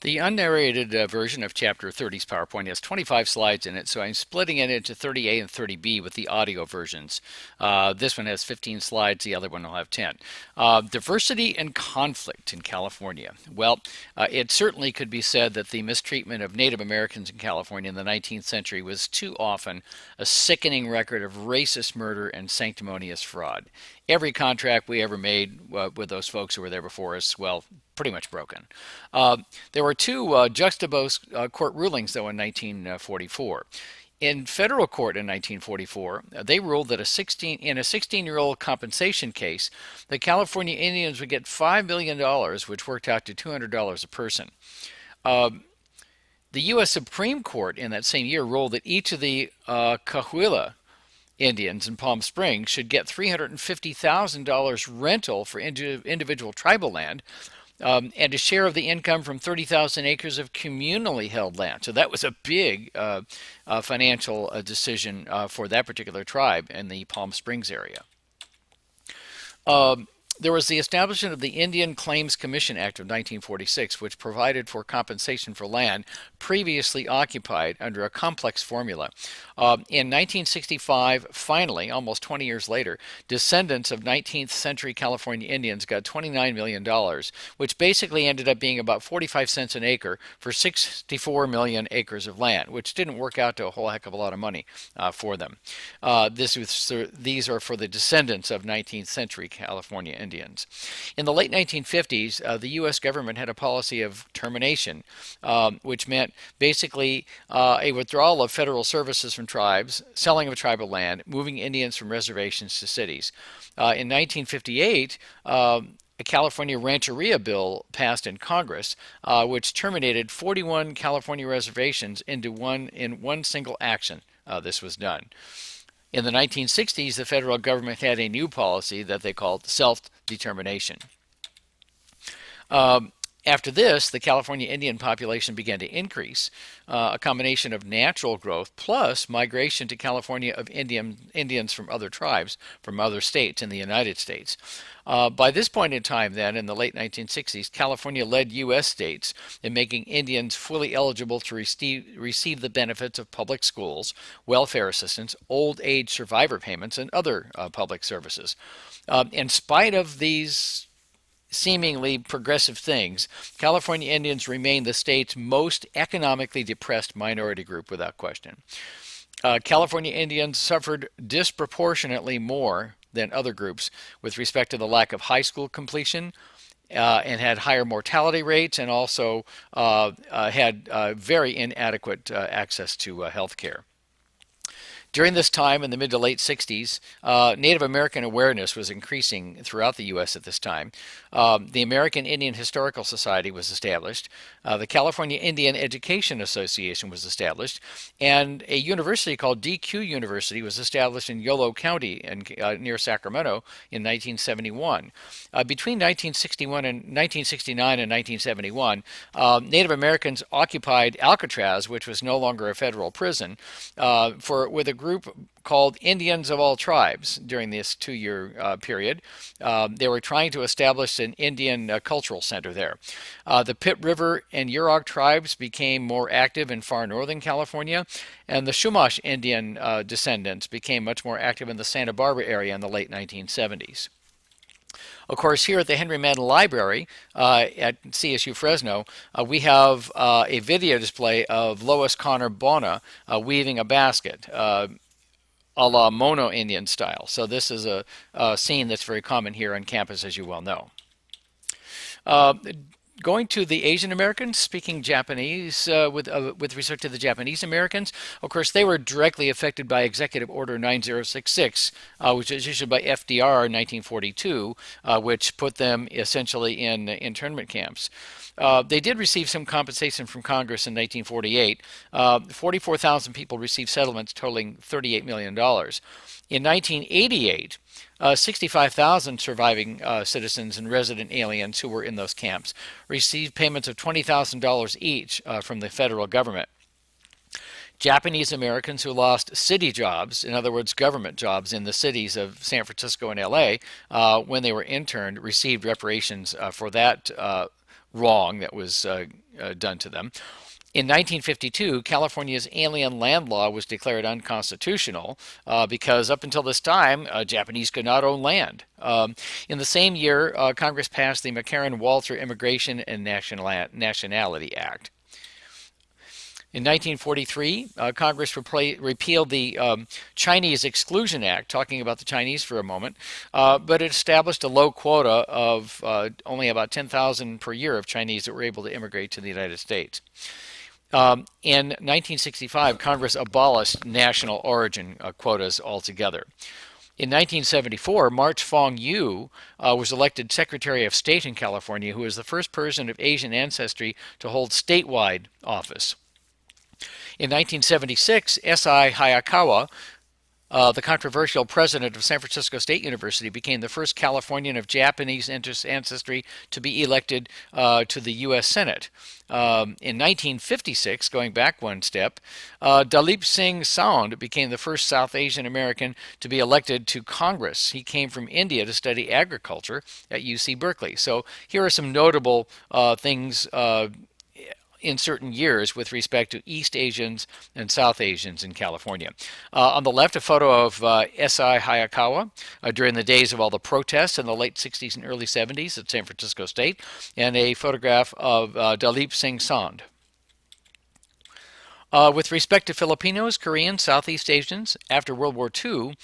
The unnarrated version of Chapter 30's PowerPoint has 25 slides in it, so I'm splitting it into 30A and 30B with the audio versions. This one has 15 slides, the other one will have 10. Diversity and conflict in California. Well, it certainly could be said that the mistreatment of Native Americans in California in the 19th century was too often a sickening record of racist murder and sanctimonious fraud. Every contract we ever made with those folks who were there before us, well, pretty much broken. There were two juxtaposed court rulings, though, in 1944. In federal court in 1944, they ruled that in a 16-year-old compensation case, the California Indians would get $5 million, which worked out to $200 a person. Uh, the U.S. Supreme Court in that same year ruled that each of the Cahuilla Indians in Palm Springs should get $350,000 rental for individual tribal land, and a share of the income from 30,000 acres of communally held land. So that was a big financial decision for that particular tribe in the Palm Springs area. Um, there was the establishment of the Indian Claims Commission Act of 1946, which provided for compensation for land previously occupied under a complex formula. In 1965, finally, almost 20 years later, descendants of 19th century California Indians got $29 million, which basically ended up being about 45 cents an acre for 64 million acres of land, which didn't work out to a whole heck of a lot of money for them. These are for the descendants of 19th century California Indians. In the late 1950s, the U.S. government had a policy of termination, which meant basically a withdrawal of federal services from tribes, selling of tribal land, moving Indians from reservations to cities. In 1958, a California Rancheria bill passed in Congress, which terminated 41 California reservations in one single action. This was done. In the 1960s, the federal government had a new policy that they called self-determination. Um, After this, the California Indian population began to increase, a combination of natural growth plus migration to California of Indians from other tribes, from other states in the United States. By this point in time, then, in the late 1960s, California led U.S. states in making Indians fully eligible to receive the benefits of public schools, welfare assistance, old age survivor payments, and other public services. In spite of these seemingly progressive things, California Indians remain the state's most economically depressed minority group without question. California Indians suffered disproportionately more than other groups with respect to the lack of high school completion, and had higher mortality rates, and also had very inadequate access to health care. During this time, in the mid to late 60s, Native American awareness was increasing throughout the U.S. at this time. The American Indian Historical Society was established. The California Indian Education Association was established. And a university called DQ University was established in Yolo County near Sacramento in 1971. Between 1969 and 1971, Native Americans occupied Alcatraz, which was no longer a federal prison, with a group called Indians of All Tribes during this 2-year period. They were trying to establish an Indian cultural center there. The Pitt River and Yurok tribes became more active in far northern California, and the Chumash Indian descendants became much more active in the Santa Barbara area in the late 1970s. Of course, here at the Henry Mann Library at CSU Fresno, we have a video display of Lois Connor Bona weaving a basket, a la Mono Indian style. So this is a scene that's very common here on campus, as you well know. Uh, Going to the Asian Americans, speaking Japanese with respect to the Japanese Americans, of course, they were directly affected by Executive Order 9066, which was issued by FDR in 1942, which put them essentially in internment camps. They did receive some compensation from Congress in 1948. 44,000 people received settlements totaling $38 million. In 1988, 65,000 surviving citizens and resident aliens who were in those camps received payments of $20,000 each from the federal government. Japanese Americans who lost city jobs, in other words, government jobs in the cities of San Francisco and LA, when they were interned, received reparations for that wrong that was done to them. In 1952, California's alien land law was declared unconstitutional because up until this time, Japanese could not own land. In the same year, Congress passed the McCarran-Walter Immigration and Nationality Act. In 1943, Congress repealed the Chinese Exclusion Act, talking about the Chinese for a moment, but it established a low quota of only about 10,000 per year of Chinese that were able to immigrate to the United States. In 1965, Congress abolished national origin quotas altogether. In 1974, March Fong Yu was elected Secretary of State in California, who was the first person of Asian ancestry to hold statewide office. In 1976, Ssci Hayakawa, the controversial president of San Francisco State University, became the first Californian of Japanese ancestry to be elected to the U.S. Senate. In 1956, going back one step, Dalip Singh Sound became the first South Asian American to be elected to Congress. He came from India to study agriculture at UC Berkeley. So here are some notable things in certain years with respect to East Asians and South Asians in California. On the left, a photo of Ssci Hayakawa during the days of all the protests in the late 60s and early 70s at San Francisco State, and a photograph of Dalip Singh Sound. With respect to Filipinos, Koreans, Southeast Asians, after World War II,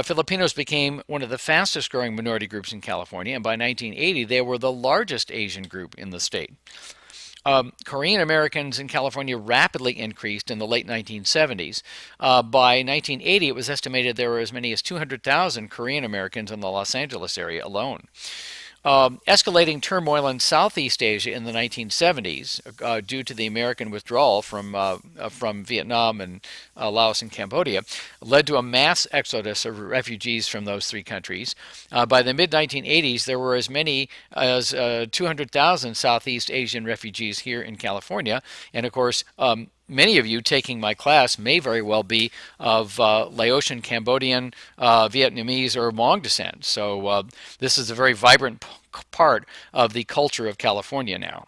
Filipinos became one of the fastest growing minority groups in California, and by 1980 they were the largest Asian group in the state. Korean Americans in California rapidly increased in the late 1970s. By 1980, it was estimated there were as many as 200,000 Korean Americans in the Los Angeles area alone. Escalating turmoil in Southeast Asia in the 1970s due to the American withdrawal from Vietnam and Laos and Cambodia led to a mass exodus of refugees from those three countries. By the mid-1980s, there were as many as 200,000 Southeast Asian refugees here in California, and of course, many of you taking my class may very well be of Laotian, Cambodian, Vietnamese, or Hmong descent. So this is a very vibrant part of the culture of California now.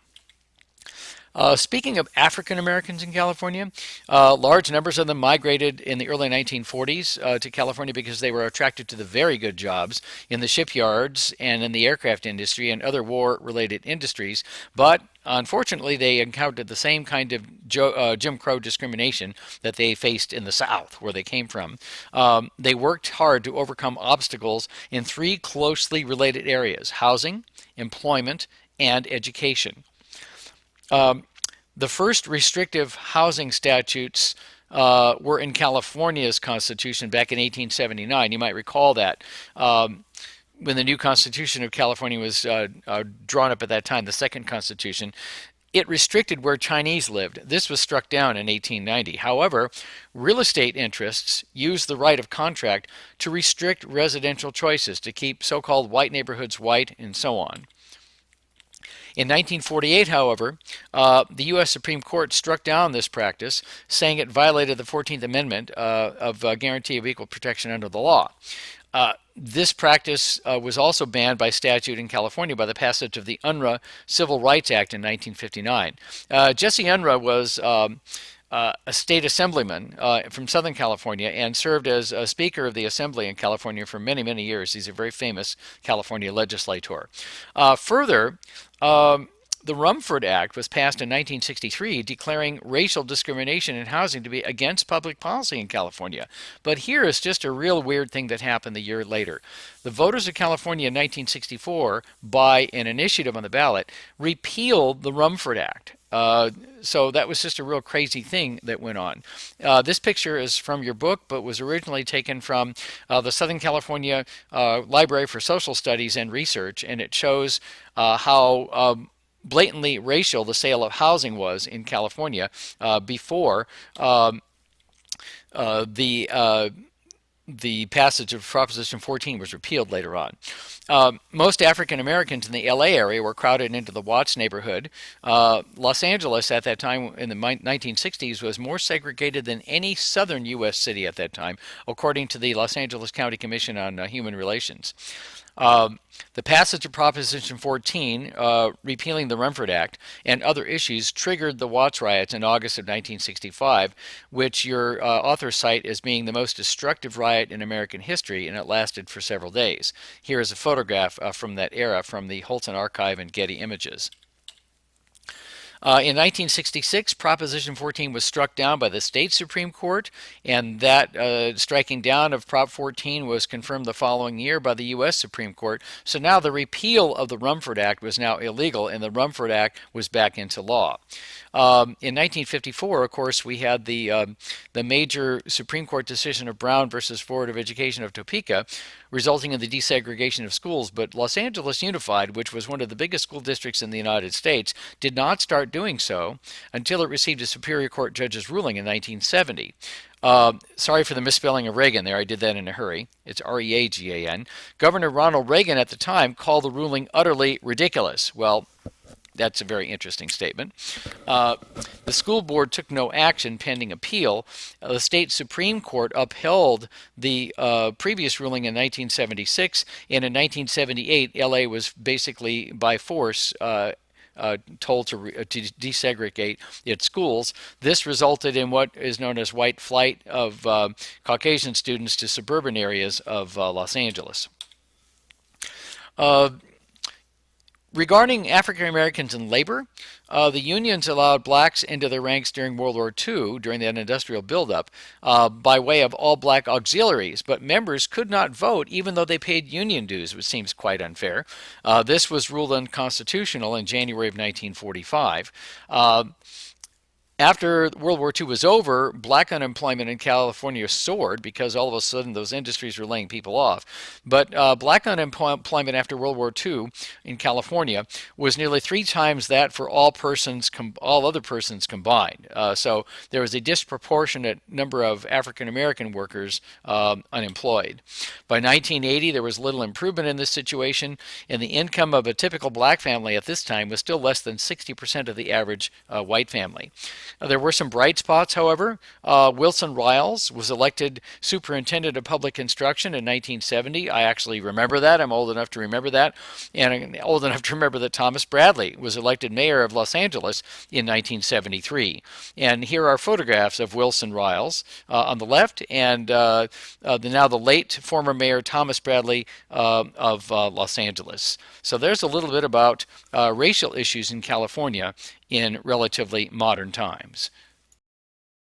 Speaking of African Americans in California, large numbers of them migrated in the early 1940s to California because they were attracted to the very good jobs in the shipyards and in the aircraft industry and other war-related industries. But unfortunately, they encountered the same kind of Jim Crow discrimination that they faced in the South, where they came from. They worked hard to overcome obstacles in three closely related areas: housing, employment, and education. The first restrictive housing statutes were in California's Constitution back in 1879. You might recall that when the new Constitution of California was drawn up at that time, the second Constitution, it restricted where Chinese lived. This was struck down in 1890. However, real estate interests used the right of contract to restrict residential choices, to keep so-called white neighborhoods white, and so on. In 1948, however, the U.S. Supreme Court struck down this practice, saying it violated the 14th Amendment of Guarantee of Equal Protection under the law. This practice was also banned by statute in California by the passage of the Unruh Civil Rights Act in 1959. Jesse Unruh was a state assemblyman from Southern California and served as a Speaker of the Assembly in California for many, many years. He's a very famous California legislator. Further, the Rumford Act was passed in 1963, declaring racial discrimination in housing to be against public policy in California. But here is just a real weird thing that happened a year later. The voters of California in 1964, by an initiative on the ballot, repealed the Rumford Act. So that was just a real crazy thing that went on. This picture is from your book, but was originally taken from the Southern California Library for Social Studies and Research, and it shows how blatantly racial the sale of housing was in California before the passage of Proposition 14 was repealed later on. Most African Americans in the LA area were crowded into the Watts neighborhood. Los Angeles at that time in the 1960s was more segregated than any southern U.S. city at that time, according to the Los Angeles County Commission on Human Relations. The passage of Proposition 14, repealing the Rumford Act, and other issues triggered the Watts riots in August of 1965, which your authors cite as being the most destructive riot in American history, and it lasted for several days. Here is a photograph from that era from the Holton Archive and Getty Images. In 1966, Proposition 14 was struck down by the state Supreme Court, and that striking down of Prop 14 was confirmed the following year by the U.S. Supreme Court. So now the repeal of the Rumford Act was now illegal, and the Rumford Act was back into law. In 1954, of course, we had the major Supreme Court decision of Brown versus Board of Education of Topeka, resulting in the desegregation of schools. But Los Angeles Unified, which was one of the biggest school districts in the United States, did not start doing so until it received a Superior Court judge's ruling in 1970. Sorry for the misspelling of Reagan there. I did that in a hurry. It's Reagan. Governor Ronald Reagan at the time called the ruling utterly ridiculous. Well, that's a very interesting statement. The school board took no action pending appeal. The state Supreme Court upheld the previous ruling in 1976, and in 1978, LA was basically by force told to desegregate its schools. This resulted in what is known as white flight of Caucasian students to suburban areas of Los Angeles. Regarding African Americans in labor, the unions allowed blacks into their ranks during World War II, during that industrial buildup, by way of all black auxiliaries, but members could not vote even though they paid union dues, which seems quite unfair. This was ruled unconstitutional in January of 1945. After World War II was over, black unemployment in California soared because all of a sudden those industries were laying people off. But black unemployment after World War II in California was nearly 3 times that for all other persons combined. So there was a disproportionate number of African American workers unemployed. By 1980, there was little improvement in this situation, and the income of a typical black family at this time was still less than 60% of the average white family. There were some bright spots, however. Wilson Riles was elected superintendent of public instruction in 1970. I actually remember that. I'm old enough to remember that. And I'm old enough to remember that Thomas Bradley was elected mayor of Los Angeles in 1973. And here are photographs of Wilson Riles on the left, and now the late former mayor Thomas Bradley of Los Angeles. So there's a little bit about racial issues in California in relatively modern times.